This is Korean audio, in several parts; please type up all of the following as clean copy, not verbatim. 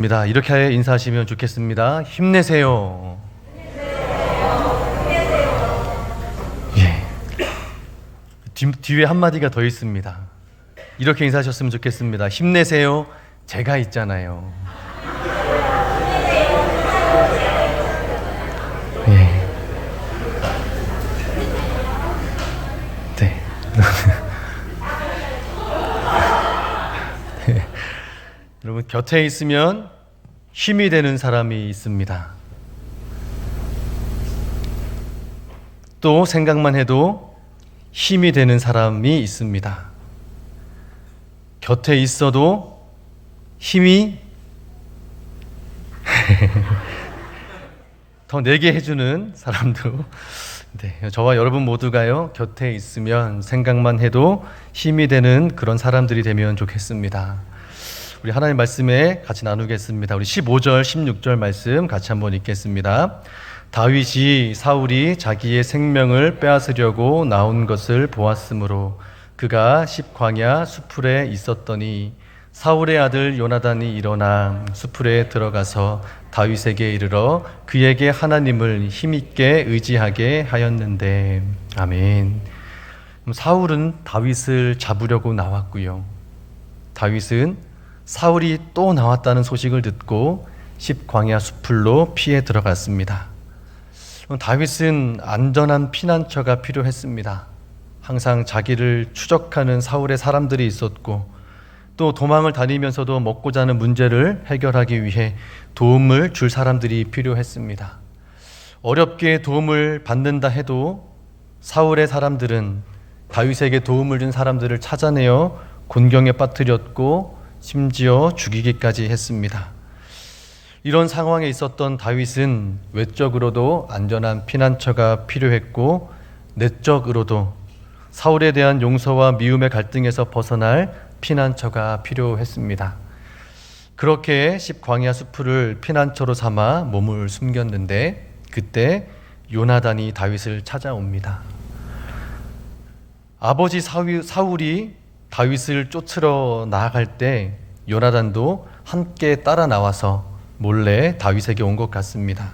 이렇게 인사하시면 좋겠습니다. 힘내세요. 예. 뒤에 한마디가 더 있습니다. 이렇게 인사하셨으면 좋겠습니다. 힘내세요. 제가 있잖아요. 예. 네. 네. 여러분, 곁에 있으면 힘이 되는 사람이 있습니다. 또 생각만 해도 힘이 되는 사람이 있습니다. 곁에 있어도 힘이 더 내게 해주는 사람도, 네, 저와 여러분 모두가요, 곁에 있으면 생각만 해도 힘이 되는 그런 사람들이 되면 좋겠습니다. 우리 하나님 말씀에 같이 나누겠습니다. 우리 15절, 16절 말씀 같이 한번 읽겠습니다. 다윗이 사울이 자기의 생명을 빼앗으려고 나온 것을 보았으므로 그가 십광야 수풀에 있었더니 사울의 아들 요나단이 일어나 수풀에 들어가서 다윗에게 이르러 그에게 하나님을 힘있게 의지하게 하였는데. 아멘. 사울은 다윗을 잡으려고 나왔고요. 다윗은 사울이 또 나왔다는 소식을 듣고 십광야 수풀로 피해 들어갔습니다. 다윗은 안전한 피난처가 필요했습니다. 항상 자기를 추적하는 사울의 사람들이 있었고, 또 도망을 다니면서도 먹고 자는 문제를 해결하기 위해 도움을 줄 사람들이 필요했습니다. 어렵게 도움을 받는다 해도 사울의 사람들은 다윗에게 도움을 준 사람들을 찾아내어 곤경에 빠뜨렸고 심지어 죽이기까지 했습니다. 이런 상황에 있었던 다윗은 외적으로도 안전한 피난처가 필요했고, 내적으로도 사울에 대한 용서와 미움의 갈등에서 벗어날 피난처가 필요했습니다. 그렇게 십광야 수풀을 피난처로 삼아 몸을 숨겼는데, 그때 요나단이 다윗을 찾아옵니다. 아버지 사울이 다윗을 쫓으러 나아갈 때 요나단도 함께 따라 나와서 몰래 다윗에게 온 것 같습니다.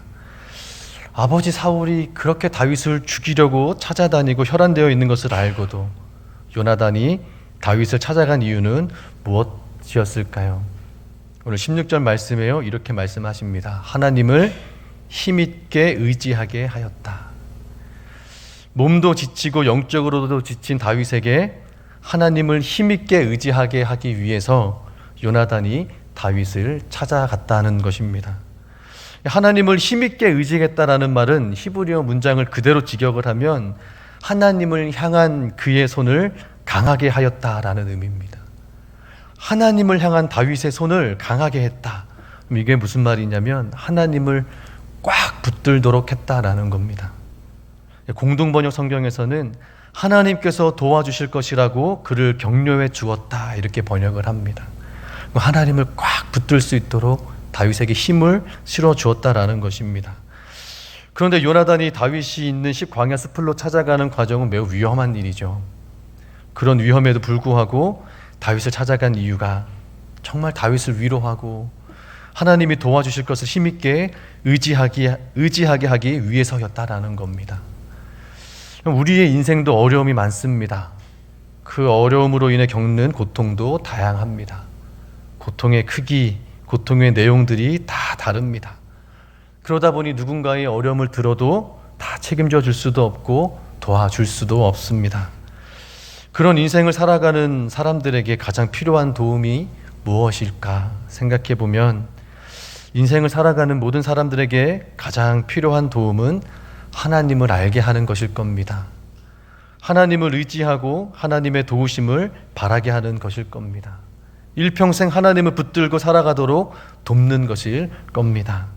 아버지 사울이 그렇게 다윗을 죽이려고 찾아다니고 혈안되어 있는 것을 알고도 요나단이 다윗을 찾아간 이유는 무엇이었을까요? 오늘 16절 말씀에요, 이렇게 말씀하십니다. 하나님을 힘있게 의지하게 하였다. 몸도 지치고 영적으로도 지친 다윗에게 하나님을 힘있게 의지하게 하기 위해서 요나단이 다윗을 찾아갔다는 것입니다. 하나님을 힘있게 의지했다라는 말은 히브리어 문장을 그대로 직역을 하면 하나님을 향한 그의 손을 강하게 하였다라는 의미입니다. 하나님을 향한 다윗의 손을 강하게 했다. 이게 무슨 말이냐면 하나님을 꽉 붙들도록 했다라는 겁니다. 공동번역 성경에서는 하나님께서 도와주실 것이라고 그를 격려해 주었다, 이렇게 번역을 합니다. 하나님을 꽉 붙들 수 있도록 다윗에게 힘을 실어 주었다라는 것입니다. 그런데 요나단이 다윗이 있는 십광야 수풀로 찾아가는 과정은 매우 위험한 일이죠. 그런 위험에도 불구하고 다윗을 찾아간 이유가 정말 다윗을 위로하고 하나님이 도와주실 것을 힘있게 의지하게 하기 위해서였다라는 겁니다. 우리의 인생도 어려움이 많습니다. 그 어려움으로 인해 겪는 고통도 다양합니다. 고통의 크기, 고통의 내용들이 다 다릅니다. 그러다 보니 누군가의 어려움을 들어도 다 책임져 줄 수도 없고 도와줄 수도 없습니다. 그런 인생을 살아가는 사람들에게 가장 필요한 도움이 무엇일까 생각해 보면, 인생을 살아가는 모든 사람들에게 가장 필요한 도움은 하나님을 알게 하는 것일 겁니다. 하나님을 의지하고 하나님의 도우심을 바라게 하는 것일 겁니다. 일평생 하나님을 붙들고 살아가도록 돕는 것일 겁니다.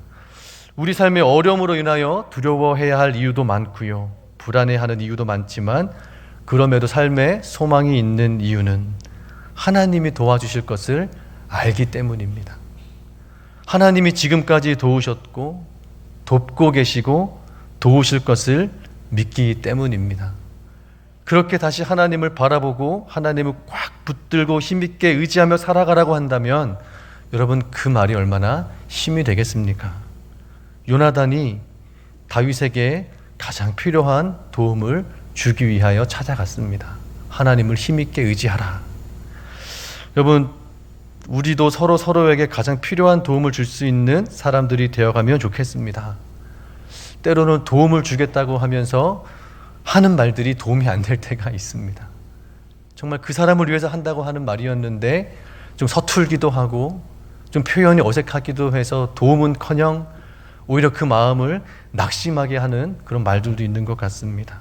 우리 삶의 어려움으로 인하여 두려워해야 할 이유도 많고요, 불안해하는 이유도 많지만 그럼에도 삶에 소망이 있는 이유는 하나님이 도와주실 것을 알기 때문입니다. 하나님이 지금까지 도우셨고 돕고 계시고 도우실 것을 믿기 때문입니다. 그렇게 다시 하나님을 바라보고 하나님을 꽉 붙들고 힘있게 의지하며 살아가라고 한다면 여러분, 그 말이 얼마나 힘이 되겠습니까? 요나단이 다윗에게 가장 필요한 도움을 주기 위하여 찾아갔습니다. 하나님을 힘있게 의지하라. 여러분, 우리도 서로에게 가장 필요한 도움을 줄 수 있는 사람들이 되어가면 좋겠습니다. 때로는 도움을 주겠다고 하면서 하는 말들이 도움이 안 될 때가 있습니다. 정말 그 사람을 위해서 한다고 하는 말이었는데 좀 서툴기도 하고 좀 표현이 어색하기도 해서 도움은커녕 오히려 그 마음을 낙심하게 하는 그런 말들도 있는 것 같습니다.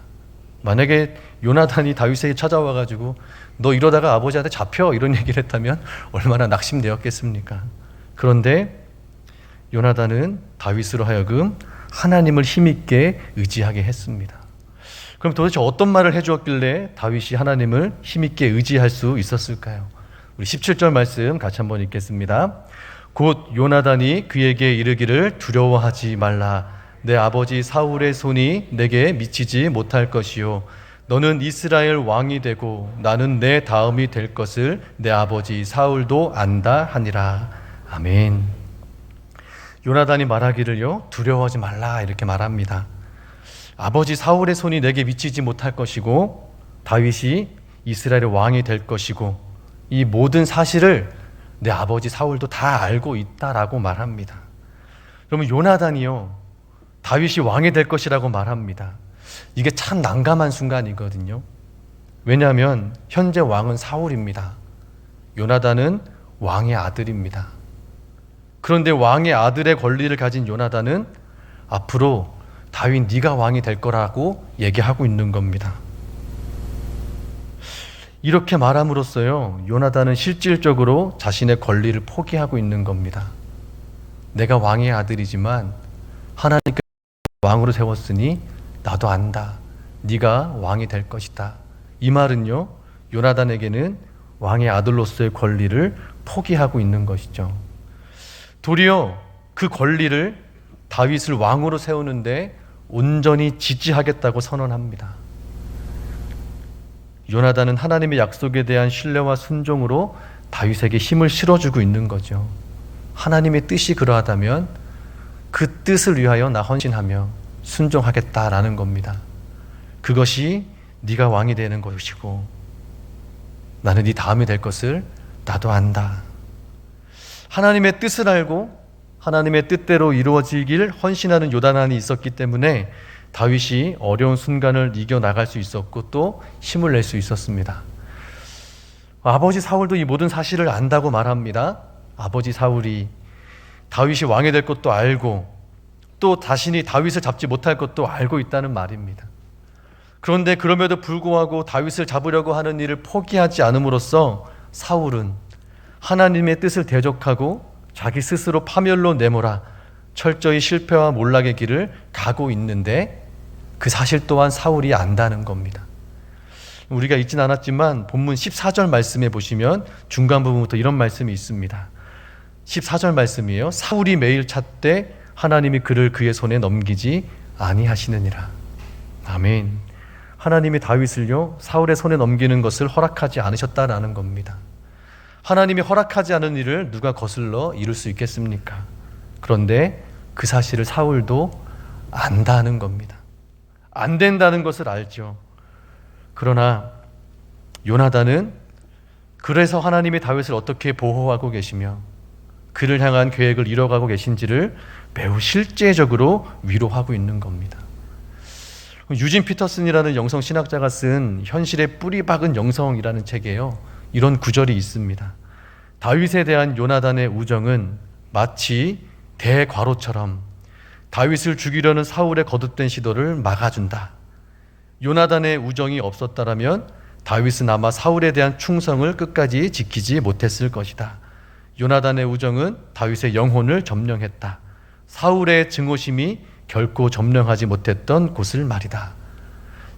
만약에 요나단이 다윗에게 찾아와가지고 너 이러다가 아버지한테 잡혀 이런 얘기를 했다면 얼마나 낙심되었겠습니까? 그런데 요나단은 다윗으로 하여금 하나님을 힘있게 의지하게 했습니다. 그럼 도대체 어떤 말을 해주었길래 다윗이 하나님을 힘있게 의지할 수 있었을까요? 우리 17절 말씀 같이 한번 읽겠습니다. 곧 요나단이 그에게 이르기를 두려워하지 말라. 내 아버지 사울의 손이 내게 미치지 못할 것이요 너는 이스라엘 왕이 되고 나는 내 다음이 될 것을 내 아버지 사울도 안다 하니라. 아멘. 요나단이 말하기를요, 두려워하지 말라 이렇게 말합니다. 아버지 사울의 손이 내게 미치지 못할 것이고 다윗이 이스라엘의 왕이 될 것이고 이 모든 사실을 내 아버지 사울도 다 알고 있다라고 말합니다. 그러면 요나단이요, 다윗이 왕이 될 것이라고 말합니다. 이게 참 난감한 순간이거든요. 왜냐하면 현재 왕은 사울입니다. 요나단은 왕의 아들입니다. 그런데 왕의 아들의 권리를 가진 요나단은 앞으로 다윗 네가 왕이 될 거라고 얘기하고 있는 겁니다. 이렇게 말함으로써요, 요나단은 실질적으로 자신의 권리를 포기하고 있는 겁니다. 내가 왕의 아들이지만 하나님께서 왕으로 세웠으니 나도 안다. 네가 왕이 될 것이다. 이 말은요, 요나단에게는 왕의 아들로서의 권리를 포기하고 있는 것이죠. 도리어 그 권리를 다윗을 왕으로 세우는데 온전히 지지하겠다고 선언합니다. 요나단은 하나님의 약속에 대한 신뢰와 순종으로 다윗에게 힘을 실어주고 있는 거죠. 하나님의 뜻이 그러하다면 그 뜻을 위하여 나 헌신하며 순종하겠다라는 겁니다. 그것이 네가 왕이 되는 것이고 나는 네 다음이 될 것을 나도 안다. 하나님의 뜻을 알고 하나님의 뜻대로 이루어지길 헌신하는 요나단이 있었기 때문에 다윗이 어려운 순간을 이겨나갈 수 있었고 또 힘을 낼 수 있었습니다. 아버지 사울도 이 모든 사실을 안다고 말합니다. 아버지 사울이 다윗이 왕이 될 것도 알고 또 자신이 다윗을 잡지 못할 것도 알고 있다는 말입니다. 그런데 그럼에도 불구하고 다윗을 잡으려고 하는 일을 포기하지 않음으로써 사울은 하나님의 뜻을 대적하고 자기 스스로 파멸로 내몰아 철저히 실패와 몰락의 길을 가고 있는데 그 사실 또한 사울이 안다는 겁니다. 우리가 읽진 않았지만 본문 14절 말씀에 보시면 중간 부분부터 이런 말씀이 있습니다. 14절 말씀이에요. 사울이 매일 찾되 하나님이 그를 그의 손에 넘기지 아니하시느니라. 아멘. 하나님이 다윗을요, 사울의 손에 넘기는 것을 허락하지 않으셨다라는 겁니다. 하나님이 허락하지 않은 일을 누가 거슬러 이룰 수 있겠습니까? 그런데 그 사실을 사울도 안다는 겁니다. 안 된다는 것을 알죠. 그러나 요나단은 그래서 하나님이 다윗을 어떻게 보호하고 계시며 그를 향한 계획을 이뤄가고 계신지를 매우 실제적으로 위로하고 있는 겁니다. 유진 피터슨이라는 영성 신학자가 쓴 현실의 뿌리 박은 영성이라는 책에요, 이런 구절이 있습니다. 다윗에 대한 요나단의 우정은 마치 대과로처럼 다윗을 죽이려는 사울의 거듭된 시도를 막아준다. 요나단의 우정이 없었다라면 다윗은 아마 사울에 대한 충성을 끝까지 지키지 못했을 것이다. 요나단의 우정은 다윗의 영혼을 점령했다. 사울의 증오심이 결코 점령하지 못했던 곳을 말이다.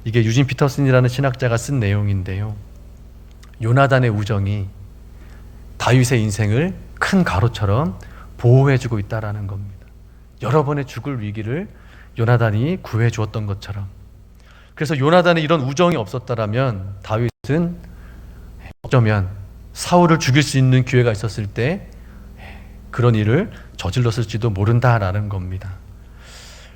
이게 유진 피터슨이라는 신학자가 쓴 내용인데요, 요나단의 우정이 다윗의 인생을 큰 가로처럼 보호해주고 있다는 겁니다. 여러 번의 죽을 위기를 요나단이 구해주었던 것처럼. 그래서 요나단의 이런 우정이 없었다면 다윗은 어쩌면 사울을 죽일 수 있는 기회가 있었을 때 그런 일을 저질렀을지도 모른다라는 겁니다.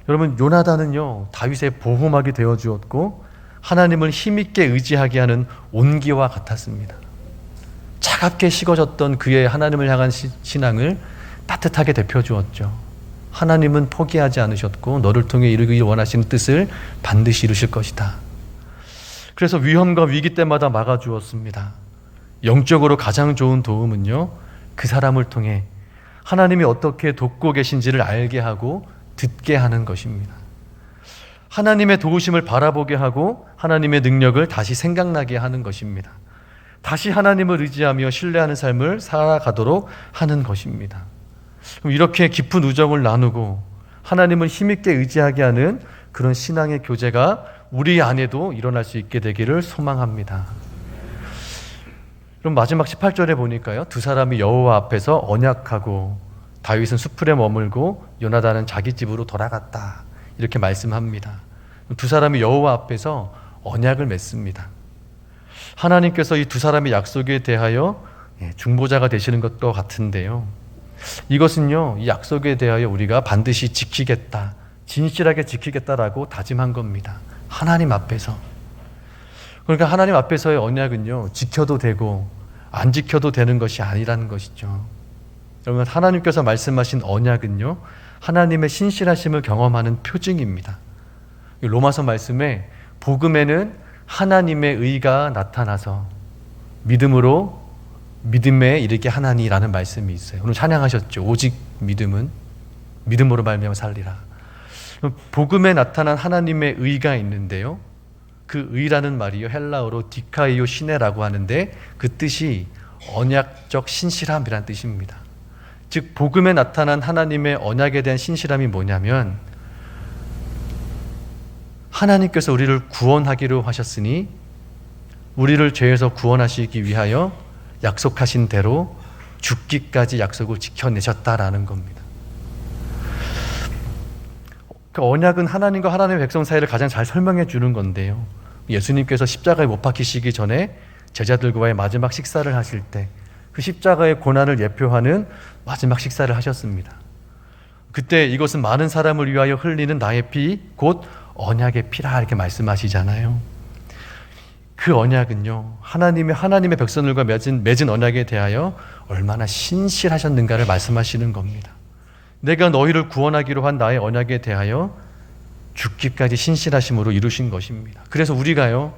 여러분, 요나단은요, 다윗의 보호막이 되어 주었고 하나님을 힘있게 의지하게 하는 온기와 같았습니다. 차갑게 식어졌던 그의 하나님을 향한 신앙을 따뜻하게 데펴 주었죠. 하나님은 포기하지 않으셨고 너를 통해 이루길 원하시는 뜻을 반드시 이루실 것이다. 그래서 위험과 위기 때마다 막아주었습니다. 영적으로 가장 좋은 도움은요, 그 사람을 통해 하나님이 어떻게 돕고 계신지를 알게 하고 듣게 하는 것입니다. 하나님의 도우심을 바라보게 하고 하나님의 능력을 다시 생각나게 하는 것입니다. 다시 하나님을 의지하며 신뢰하는 삶을 살아가도록 하는 것입니다. 이렇게 깊은 우정을 나누고 하나님을 힘있게 의지하게 하는 그런 신앙의 교제가 우리 안에도 일어날 수 있게 되기를 소망합니다. 그럼 마지막 18절에 보니까요, 두 사람이 여호와 앞에서 언약하고 다윗은 수풀에 머물고 요나단은 자기 집으로 돌아갔다, 이렇게 말씀합니다. 두 사람이 여호와 앞에서 언약을 맺습니다. 하나님께서 이 두 사람의 약속에 대하여 중보자가 되시는 것과 같은데요, 이것은요, 이 약속에 대하여 우리가 반드시 지키겠다, 진실하게 지키겠다라고 다짐한 겁니다. 하나님 앞에서. 그러니까 하나님 앞에서의 언약은요, 지켜도 되고 안 지켜도 되는 것이 아니라는 것이죠. 여러분, 하나님께서 말씀하신 언약은요, 하나님의 신실하심을 경험하는 표징입니다. 로마서 말씀에 복음에는 하나님의 의가 나타나서 믿음으로 믿음에 이르게 하나니라는 말씀이 있어요. 오늘 찬양하셨죠. 오직 믿음으로 말미암아 살리라. 복음에 나타난 하나님의 의가 있는데요, 그 의라는 말이요, 헬라어로 디카이오 시네라고 하는데 그 뜻이 언약적 신실함이란 뜻입니다. 즉 복음에 나타난 하나님의 언약에 대한 신실함이 뭐냐면, 하나님께서 우리를 구원하기로 하셨으니 우리를 죄에서 구원하시기 위하여 약속하신 대로 죽기까지 약속을 지켜내셨다라는 겁니다. 그 언약은 하나님과 하나님의 백성 사이를 가장 잘 설명해 주는 건데요, 예수님께서 십자가에 못 박히시기 전에 제자들과의 마지막 식사를 하실 때 그 십자가의 고난을 예표하는 마지막 식사를 하셨습니다. 그때 이것은 많은 사람을 위하여 흘리는 나의 피, 곧 언약의 피라, 이렇게 말씀하시잖아요. 그 언약은요, 하나님의 백성들과 맺은 언약에 대하여 얼마나 신실하셨는가를 말씀하시는 겁니다. 내가 너희를 구원하기로 한 나의 언약에 대하여 죽기까지 신실하심으로 이루신 것입니다. 그래서 우리가요,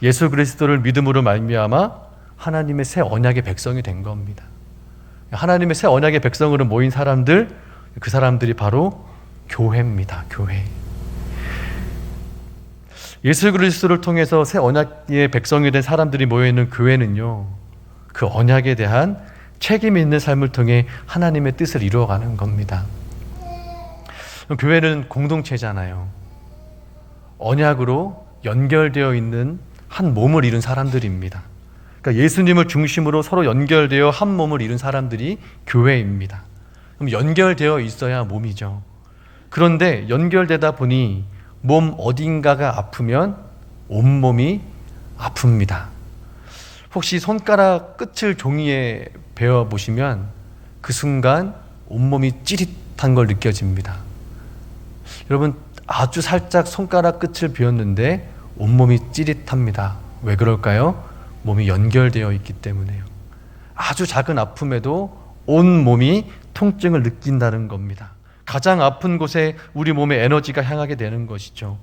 예수 그리스도를 믿음으로 말미암아 하나님의 새 언약의 백성이 된 겁니다. 하나님의 새 언약의 백성으로 모인 사람들, 그 사람들이 바로 교회입니다. 교회. 예수 그리스도를 통해서 새 언약의 백성이 된 사람들이 모여있는 교회는요, 그 언약에 대한 책임 있는 삶을 통해 하나님의 뜻을 이루어가는 겁니다. 교회는 공동체잖아요. 언약으로 연결되어 있는 한 몸을 이룬 사람들입니다. 그러니까 예수님을 중심으로 서로 연결되어 한 몸을 이룬 사람들이 교회입니다. 그럼 연결되어 있어야 몸이죠. 그런데 연결되다 보니 몸 어딘가가 아프면 온몸이 아픕니다. 혹시 손가락 끝을 종이에 베어 보시면 그 순간 온몸이 찌릿한 걸 느껴집니다. 여러분, 아주 살짝 손가락 끝을 베었는데 온몸이 찌릿합니다. 왜 그럴까요? 몸이 연결되어 있기 때문에요. 아주 작은 아픔에도 온 몸이 통증을 느낀다는 겁니다. 가장 아픈 곳에 우리 몸의 에너지가 향하게 되는 것이죠.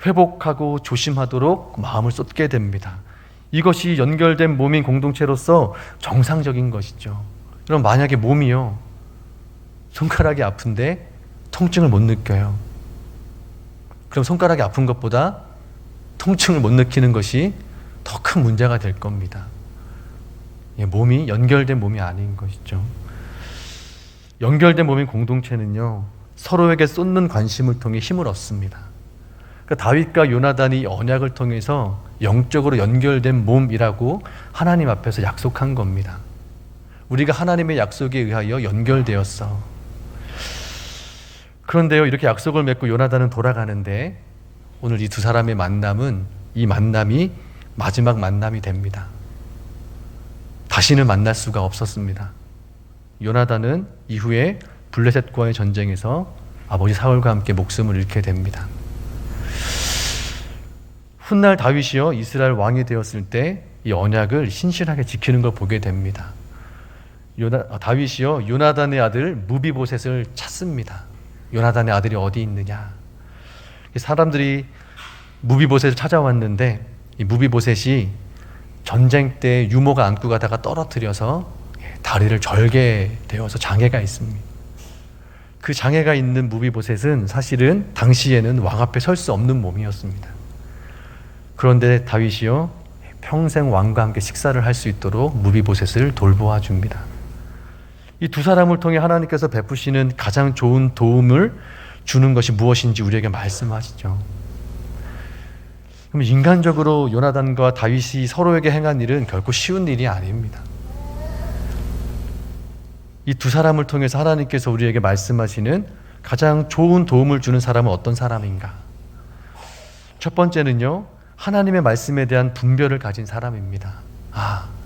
회복하고 조심하도록 마음을 쏟게 됩니다. 이것이 연결된 몸인 공동체로서 정상적인 것이죠. 그럼 만약에 몸이요, 손가락이 아픈데 통증을 못 느껴요. 그럼 손가락이 아픈 것보다 통증을 못 느끼는 것이 더 큰 문제가 될 겁니다. 몸이 연결된 몸이 아닌 것이죠. 연결된 몸인 공동체는요, 서로에게 쏟는 관심을 통해 힘을 얻습니다. 그러니까 다윗과 요나단이 언약을 통해서 영적으로 연결된 몸이라고 하나님 앞에서 약속한 겁니다. 우리가 하나님의 약속에 의하여 연결되었어. 그런데요, 이렇게 약속을 맺고 요나단은 돌아가는데 오늘 이 두 사람의 만남은, 이 만남이 마지막 만남이 됩니다. 다시는 만날 수가 없었습니다. 요나단은 이후에 블레셋과의 전쟁에서 아버지 사울과 함께 목숨을 잃게 됩니다. 훗날 다윗이요 이스라엘 왕이 되었을 때 이 언약을 신실하게 지키는 걸 보게 됩니다. 다윗이요 요나단의 아들 무비보셋을 찾습니다. 요나단의 아들이 어디 있느냐. 사람들이 무비보셋을 찾아왔는데 이 무비보셋이 전쟁 때 유모가 안고 가다가 떨어뜨려서 다리를 절게 되어서 장애가 있습니다. 그 장애가 있는 무비보셋은 사실은 당시에는 왕 앞에 설 수 없는 몸이었습니다. 그런데 다윗이요 평생 왕과 함께 식사를 할 수 있도록 무비보셋을 돌보아 줍니다. 이 두 사람을 통해 하나님께서 베푸시는 가장 좋은 도움을 주는 것이 무엇인지 우리에게 말씀하시죠. 그럼 인간적으로 요나단과 다윗이 서로에게 행한 일은 결코 쉬운 일이 아닙니다. 이 두 사람을 통해서 하나님께서 우리에게 말씀하시는 가장 좋은 도움을 주는 사람은 어떤 사람인가? 첫 번째는요, 하나님의 말씀에 대한 분별을 가진 사람입니다.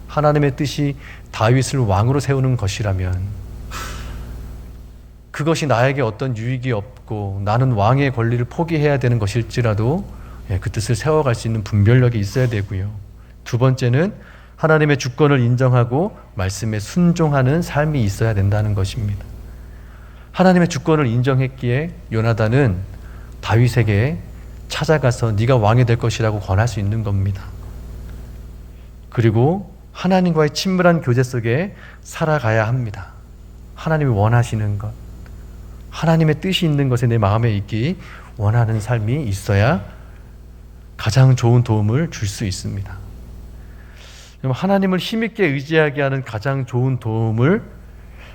하나님의 뜻이 다윗을 왕으로 세우는 것이라면 그것이 나에게 어떤 유익이 없고 나는 왕의 권리를 포기해야 되는 것일지라도 그 뜻을 세워갈 수 있는 분별력이 있어야 되고요. 두 번째는 하나님의 주권을 인정하고 말씀에 순종하는 삶이 있어야 된다는 것입니다. 하나님의 주권을 인정했기에 요나단은 다윗에게 찾아가서 네가 왕이 될 것이라고 권할 수 있는 겁니다. 그리고 하나님과의 친밀한 교제 속에 살아가야 합니다. 하나님이 원하시는 것, 하나님의 뜻이 있는 것에 내 마음에 있기 원하는 삶이 있어야 가장 좋은 도움을 줄 수 있습니다. 하나님을 힘있게 의지하게 하는 가장 좋은 도움을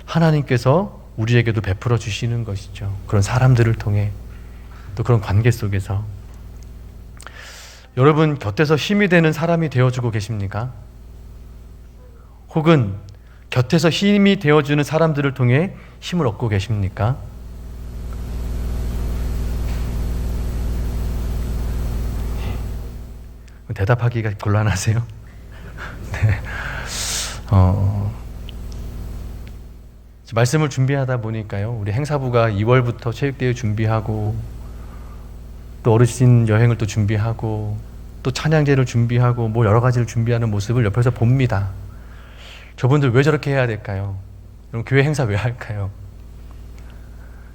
하나님께서 우리에게도 베풀어 주시는 것이죠. 그런 사람들을 통해 또 그런 관계 속에서 여러분 곁에서 힘이 되는 사람이 되어주고 계십니까? 혹은 곁에서 힘이 되어주는 사람들을 통해 힘을 얻고 계십니까? 대답하기가 곤란하세요? 네. 말씀을 준비하다 보니까요, 우리 행사부가 2월부터 체육대회 준비하고 또 어르신 여행을 또 준비하고 또 찬양제를 준비하고 뭐 여러 가지를 준비하는 모습을 옆에서 봅니다. 저분들 왜 저렇게 해야 될까요? 그럼 교회 행사 왜 할까요?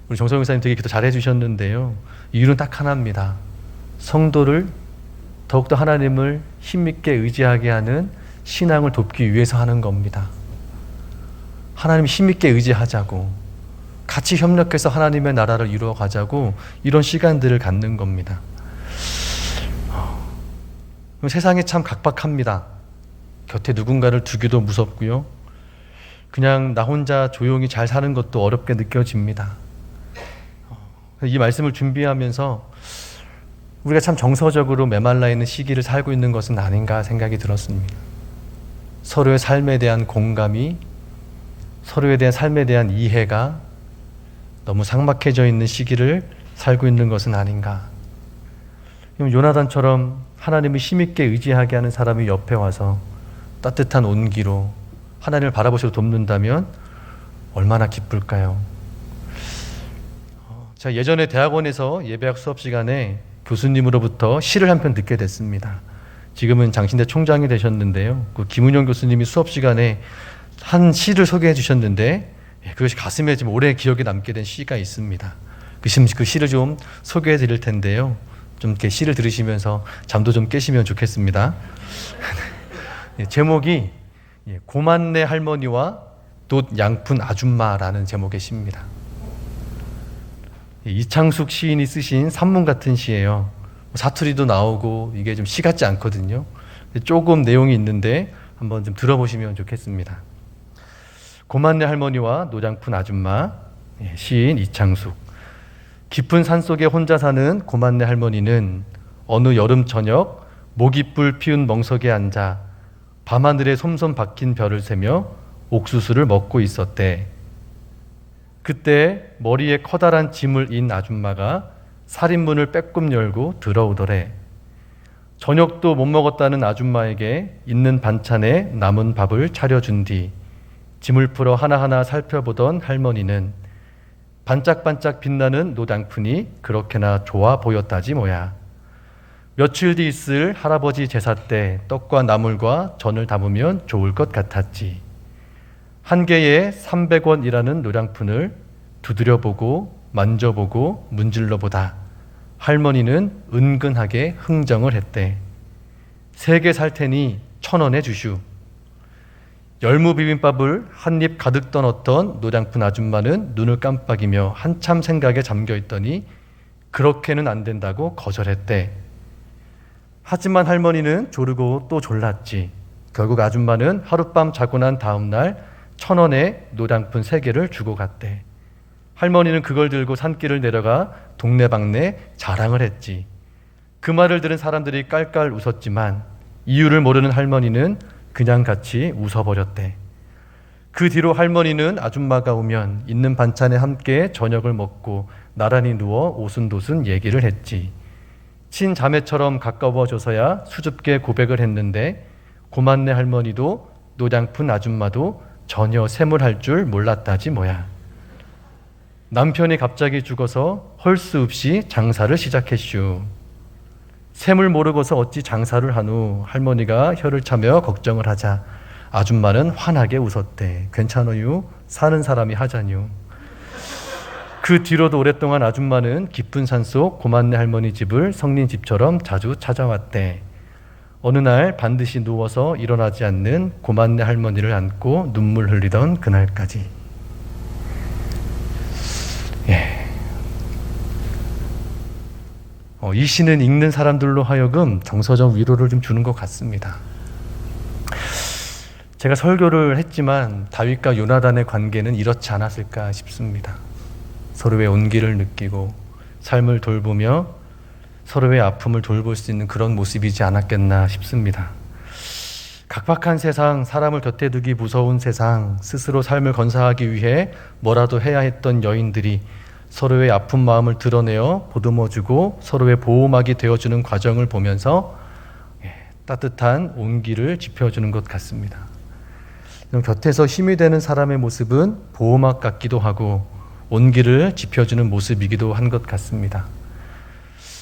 우리 정성 목사님 되게 기도 잘해 주셨는데요. 이유는 딱 하나입니다. 성도를 더욱더 하나님을 힘있게 의지하게 하는 신앙을 돕기 위해서 하는 겁니다. 하나님 힘있게 의지하자고, 같이 협력해서 하나님의 나라를 이루어 가자고 이런 시간들을 갖는 겁니다. 세상이 참 각박합니다. 곁에 누군가를 두기도 무섭고요. 그냥 나 혼자 조용히 잘 사는 것도 어렵게 느껴집니다. 이 말씀을 준비하면서 우리가 참 정서적으로 메말라 있는 시기를 살고 있는 것은 아닌가 생각이 들었습니다. 서로의 삶에 대한 공감이, 서로에 대한 삶에 대한 이해가 너무 삭막해져 있는 시기를 살고 있는 것은 아닌가. 요나단처럼 하나님을 힘있게 의지하게 하는 사람이 옆에 와서 따뜻한 온기로 하나님을 바라보시고 돕는다면 얼마나 기쁠까요? 제가 예전에 대학원에서 예배학 수업 시간에 교수님으로부터 시를 한 편 듣게 됐습니다. 지금은 장신대 총장이 되셨는데요. 그 김은영 교수님이 수업 시간에 한 시를 소개해 주셨는데 그것이 가슴에 좀 오래 기억에 남게 된 시가 있습니다. 그 시를 좀 소개해 드릴 텐데요. 좀 이렇게 시를 들으시면서 잠도 좀 깨시면 좋겠습니다. 제목이 고만네 할머니와 돛 양푼 아줌마라는 제목의 시입니다. 이창숙 시인이 쓰신 산문 같은 시예요. 사투리도 나오고 이게 좀 시 같지 않거든요. 조금 내용이 있는데 한번 좀 들어보시면 좋겠습니다. 고만네 할머니와 노장푼 아줌마, 시인 이창숙. 깊은 산속에 혼자 사는 고만네 할머니는 어느 여름 저녁 모깃불 피운 멍석에 앉아 밤하늘에 솜솜 박힌 별을 세며 옥수수를 먹고 있었대. 그때 머리에 커다란 짐을 인 아줌마가 살인문을 빼꼼 열고 들어오더래. 저녁도 못 먹었다는 아줌마에게 있는 반찬에 남은 밥을 차려준 뒤 짐을 풀어 하나하나 살펴보던 할머니는 반짝반짝 빛나는 노량푼이 그렇게나 좋아 보였다지 뭐야. 며칠 뒤 있을 할아버지 제사 때 떡과 나물과 전을 담으면 좋을 것 같았지. 한 개에 300원이라는 노량푼을 두드려보고 만져보고 문질러보다 할머니는 은근하게 흥정을 했대. 3개 살 테니 1,000원에 주슈. 열무 비빔밥을 한 입 가득 떠넣던 노량푼 아줌마는 눈을 깜빡이며 한참 생각에 잠겨 있더니 그렇게는 안 된다고 거절했대. 하지만 할머니는 조르고 또 졸랐지. 결국 아줌마는 하룻밤 자고 난 다음 날 1,000원에 노량푼 3개를 주고 갔대. 할머니는 그걸 들고 산길을 내려가 동네방네 자랑을 했지. 그 말을 들은 사람들이 깔깔 웃었지만 이유를 모르는 할머니는 그냥 같이 웃어버렸대. 그 뒤로 할머니는 아줌마가 오면 있는 반찬에 함께 저녁을 먹고 나란히 누워 오순도순 얘기를 했지. 친자매처럼 가까워져서야 수줍게 고백을 했는데 고만네 할머니도 노량푼 아줌마도 전혀 셈을 할 줄 몰랐다지 뭐야. 남편이 갑자기 죽어서 헐 수 없이 장사를 시작했슈. 셈을 모르고서 어찌 장사를 하누. 할머니가 혀를 차며 걱정을 하자 아줌마는 환하게 웃었대. 괜찮아요. 사는 사람이 하자뇨. 그 뒤로도 오랫동안 아줌마는 깊은 산속 고만네 할머니 집을 성린 집처럼 자주 찾아왔대. 어느 날 반드시 누워서 일어나지 않는 고만네 할머니를 안고 눈물 흘리던 그날까지. 이 시는 읽는 사람들로 하여금 정서적 위로를 좀 주는 것 같습니다. 제가 설교를 했지만 다윗과 요나단의 관계는 이렇지 않았을까 싶습니다. 서로의 온기를 느끼고 삶을 돌보며 서로의 아픔을 돌볼 수 있는 그런 모습이지 않았겠나 싶습니다. 각박한 세상, 사람을 곁에 두기 무서운 세상, 스스로 삶을 건사하기 위해 뭐라도 해야 했던 여인들이 서로의 아픈 마음을 드러내어 보듬어주고 서로의 보호막이 되어주는 과정을 보면서 따뜻한 온기를 지펴주는 것 같습니다. 곁에서 힘이 되는 사람의 모습은 보호막 같기도 하고 온기를 지펴주는 모습이기도 한 것 같습니다.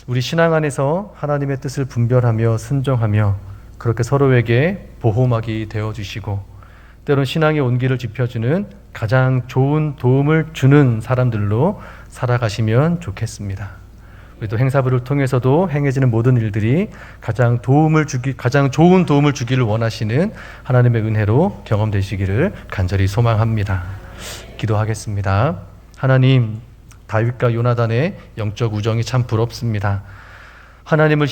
우리 신앙 안에서 하나님의 뜻을 분별하며 순종하며 그렇게 서로에게 보호막이 되어주시고 때론 신앙의 온기를 지펴주는 가장 좋은 도움을 주는 사람들로 살아가시면 좋겠습니다. 우리 또 행사부를 통해서도 행해지는 모든 일들이 가장 좋은 도움을 주기를 원하시는 하나님의 은혜로 경험되시기를 간절히 소망합니다. 기도하겠습니다. 하나님, 다윗과 요나단의 영적 우정이 참 부럽습니다. 하나님을